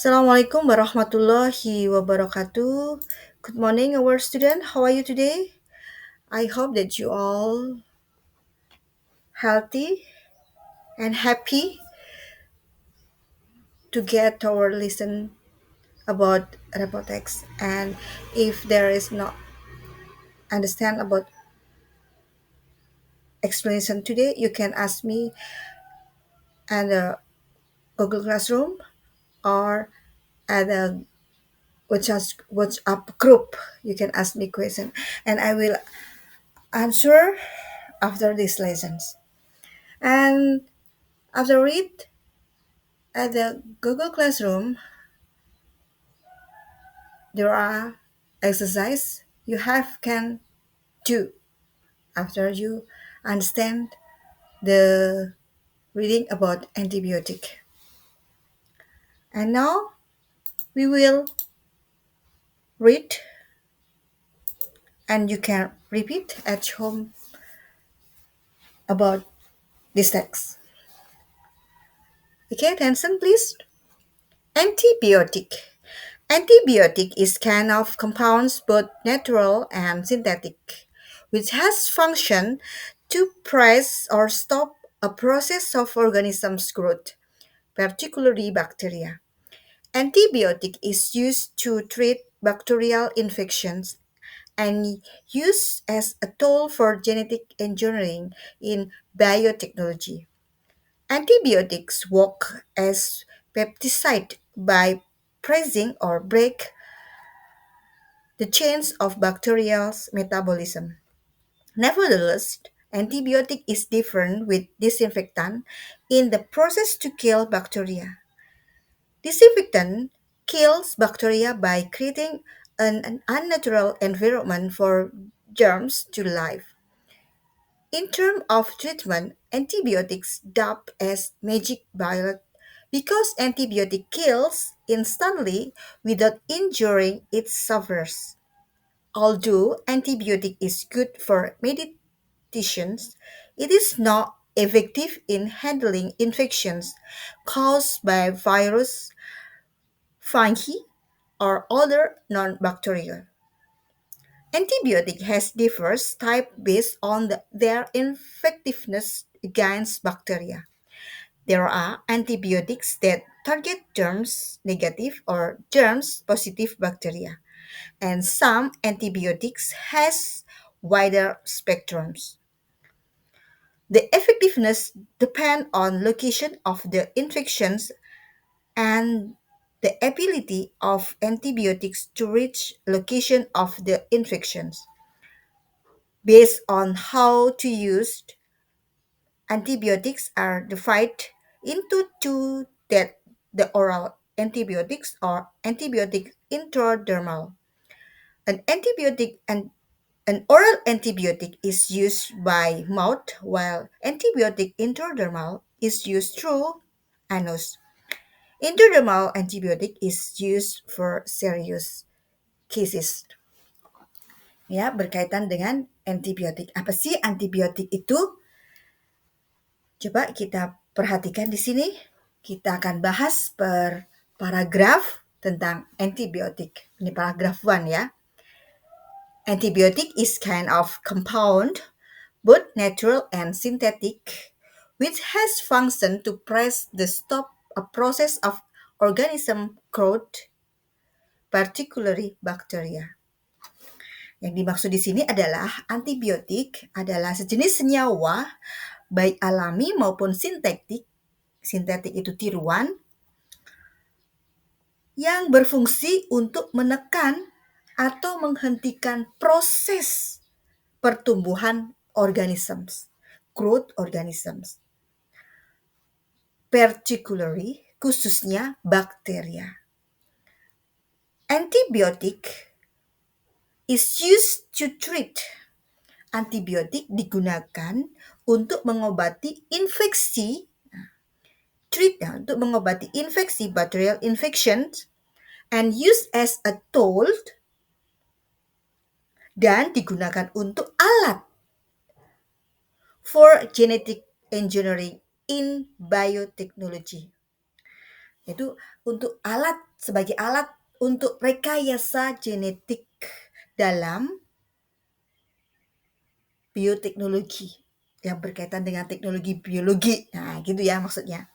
Assalamualaikum warahmatullahi wabarakatuh. Good morning, our student. How are you today? I hope that you all healthy and happy to get our lesson about robotics. And if there is not understand about explanation today, you can ask me at the Google Classroom or at the WhatsApp group. You can ask me question, and I will answer after these lessons. And after read at the Google Classroom, there are exercise you have can do after you understand the reading about antibiotic. And now we will read and you can repeat at home about this text. Okay, attention please. Antibiotic. Antibiotic is kind of compounds both natural and synthetic, which has function to press or stop a process of organisms' growth, particularly bacteria. Antibiotic is used to treat bacterial infections and used as a tool for genetic engineering in biotechnology. Antibiotics work as peptide by pressing or break the chains of bacterial metabolism. Nevertheless, antibiotic is different with disinfectant in the process to kill bacteria. Disinfectant kills bacteria by creating an unnatural environment for germs to live. In terms of treatment, antibiotics dubbed as magic bullet because antibiotic kills instantly without injuring its sufferers. Although antibiotic is good for medications, it is not effective in handling infections caused by virus, fungi, or other non-bacterial. Antibiotic has diverse types based on their effectiveness against bacteria. There are antibiotics that target germs negative or germs positive bacteria, and some antibiotics has wider spectrums. The effectiveness depend on location of the infections and the ability of antibiotics to reach location of the infections. Based on how to use antibiotics are divided into two that the oral antibiotics or antibiotic intradermal. An antibiotic and an oral antibiotic is used by mouth while antibiotic intradermal is used through anus. Intradermal antibiotic is used for serious cases. Ya, berkaitan dengan antibiotik. Apa sih antibiotik itu? Coba kita perhatikan di sini. Kita akan bahas per paragraf tentang antibiotik. Ini paragraf 1 ya. Antibiotic is kind of compound, both natural and synthetic, which has function to press the stop a process of organism growth, particularly bacteria. Yang dimaksud di sini adalah antibiotik adalah sejenis senyawa baik alami maupun sintetik. Sintetik itu tiruan yang berfungsi untuk menekan atau menghentikan proses pertumbuhan organisms, growth organisms, particularly khususnya bakteria. Antibiotic is used to treat. Antibiotik digunakan untuk mengobati infeksi, untuk mengobati infeksi bacterial infections and used as a tool dan digunakan untuk alat for genetic engineering in biotechnology. Yaitu sebagai alat untuk rekayasa genetik dalam bioteknologi yang berkaitan dengan teknologi biologi. Nah, gitu ya maksudnya.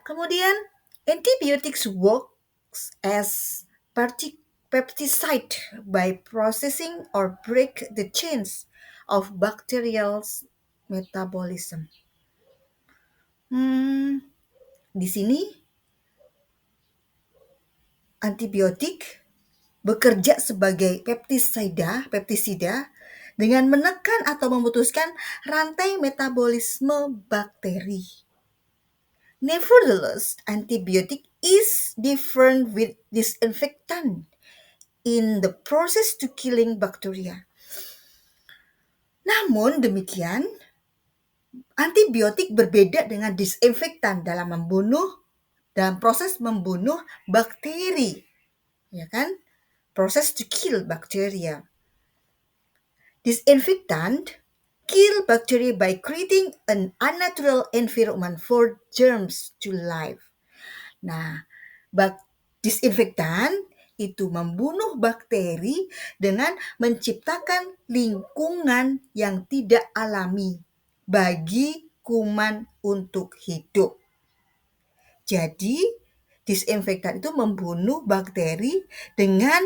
Kemudian, antibiotics works as pesticide by processing or break the chains of bacterial metabolism. Hmm, di sini antibiotik bekerja sebagai pestisida dengan menekan atau memutuskan rantai metabolisme bakteri. Nevertheless, antibiotic is different with disinfectant in the process to killing bacteria. Namun demikian, antibiotik berbeda dengan disinfektan dalam proses membunuh bakteri, ya kan? Proses to kill bacteria. Disinfectant kill bacteria by creating an unnatural environment for germs to live. Nah, disinfektan itu membunuh bakteri dengan menciptakan lingkungan yang tidak alami bagi kuman untuk hidup. Jadi, disinfektan itu membunuh bakteri dengan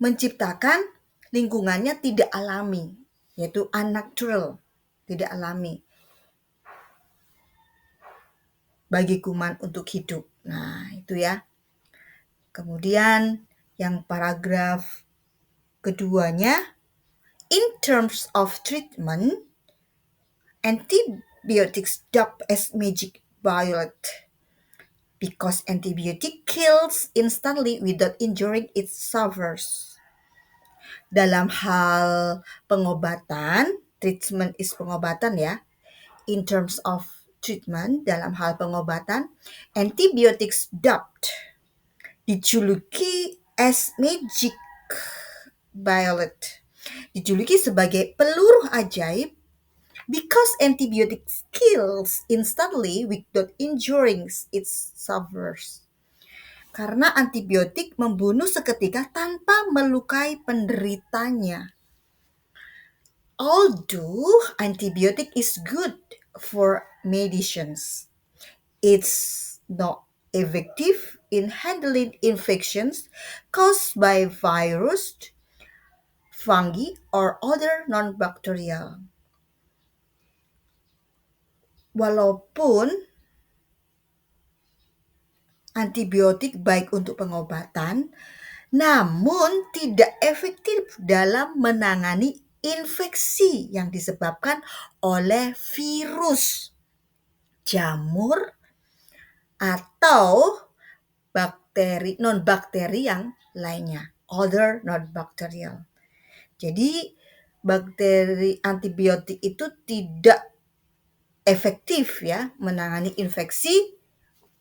menciptakan lingkungannya tidak alami, yaitu unnatural, tidak alami bagi kuman untuk hidup. Nah, itu ya. Kemudian yang paragraf keduanya, in terms of treatment, antibiotics dubbed as magic bullet because antibiotic kills instantly without injuring its sufferers. Dalam hal pengobatan, treatment is pengobatan ya. In terms of treatment, dalam hal pengobatan, antibiotics dubbed dijuluki as magic bullet. Dijuluki sebagai peluru ajaib because antibiotics kills instantly without injuring its sufferers. Karena antibiotik membunuh seketika tanpa melukai penderitanya. Although antibiotic is good for medicines, it's not effective in handling infections caused by virus, fungi, or other non-bacterial. Walaupun antibiotik baik untuk pengobatan, namun tidak efektif dalam menangani infeksi yang disebabkan oleh virus, jamur, atau bakteri non-bakteri yang lainnya, other non-bacterial. Jadi antibiotik itu tidak efektif ya menangani infeksi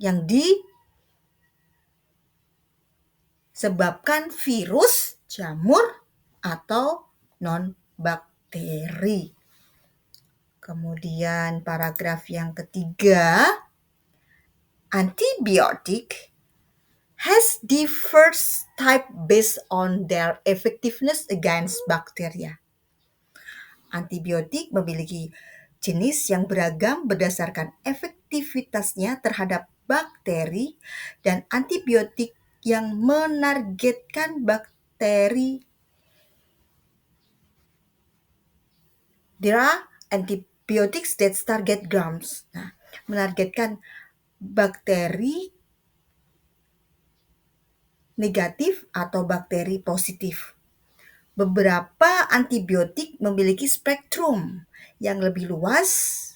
yang disebabkan virus, jamur, atau non-bakteri. Kemudian paragraf yang ketiga, antibiotic has diverse type based on their effectiveness against bacteria. Antibiotik memiliki jenis yang beragam berdasarkan efektivitasnya terhadap bakteri, dan antibiotik yang menargetkan bakteri. There are antibiotics that target gram. Nah, menargetkan bakteri negatif atau bakteri positif. Beberapa antibiotik memiliki spektrum yang lebih luas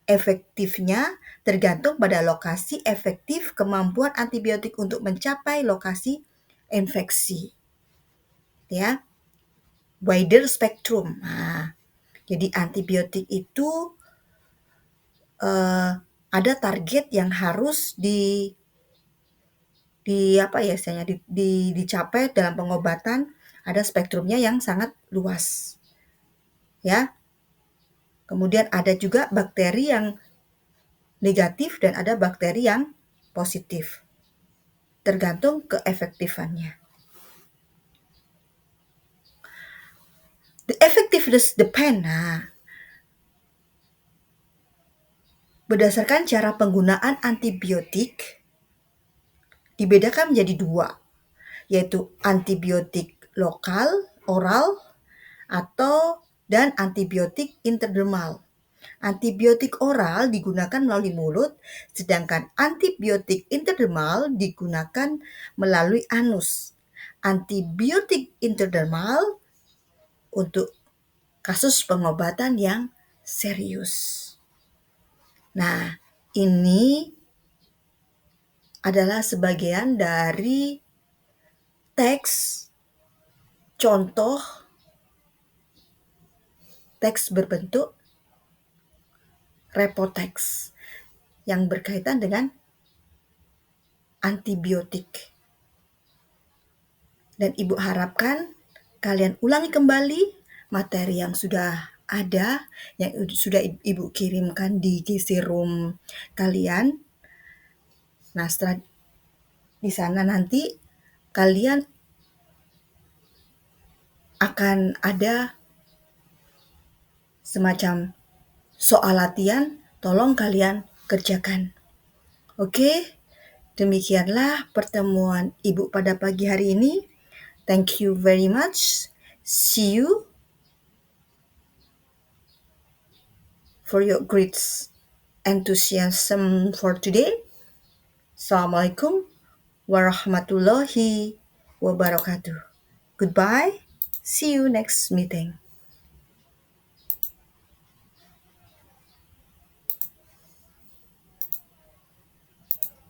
efektifnya tergantung pada lokasi efektif kemampuan antibiotik untuk mencapai lokasi infeksi. Ya. Wider spectrum. Nah, jadi antibiotik itu ada target yang harus dicapai dalam pengobatan, ada spektrumnya yang sangat luas. Ya. Kemudian ada juga bakteri yang negatif dan ada bakteri yang positif. Tergantung keefektifannya. The effectiveness depend. Nah, berdasarkan cara penggunaan antibiotik dibedakan menjadi dua, yaitu antibiotik lokal, oral, dan antibiotik intradermal. Antibiotik oral digunakan melalui mulut, sedangkan antibiotik intradermal digunakan melalui anus. Antibiotik intradermal untuk kasus pengobatan yang serius. Nah, ini adalah sebagian dari teks contoh teks berbentuk repoteks yang berkaitan dengan antibiotik. Dan Ibu harapkan kalian ulangi kembali materi yang sudah ada, yang sudah Ibu kirimkan di GC Room kalian. Nah, setelah di sana nanti kalian akan ada semacam soal latihan, tolong kalian kerjakan. Oke, demikianlah pertemuan Ibu pada pagi hari ini. Thank you very much. See you for your great enthusiasm for today. Assalamualaikum warahmatullahi wabarakatuh. Goodbye. See you next meeting.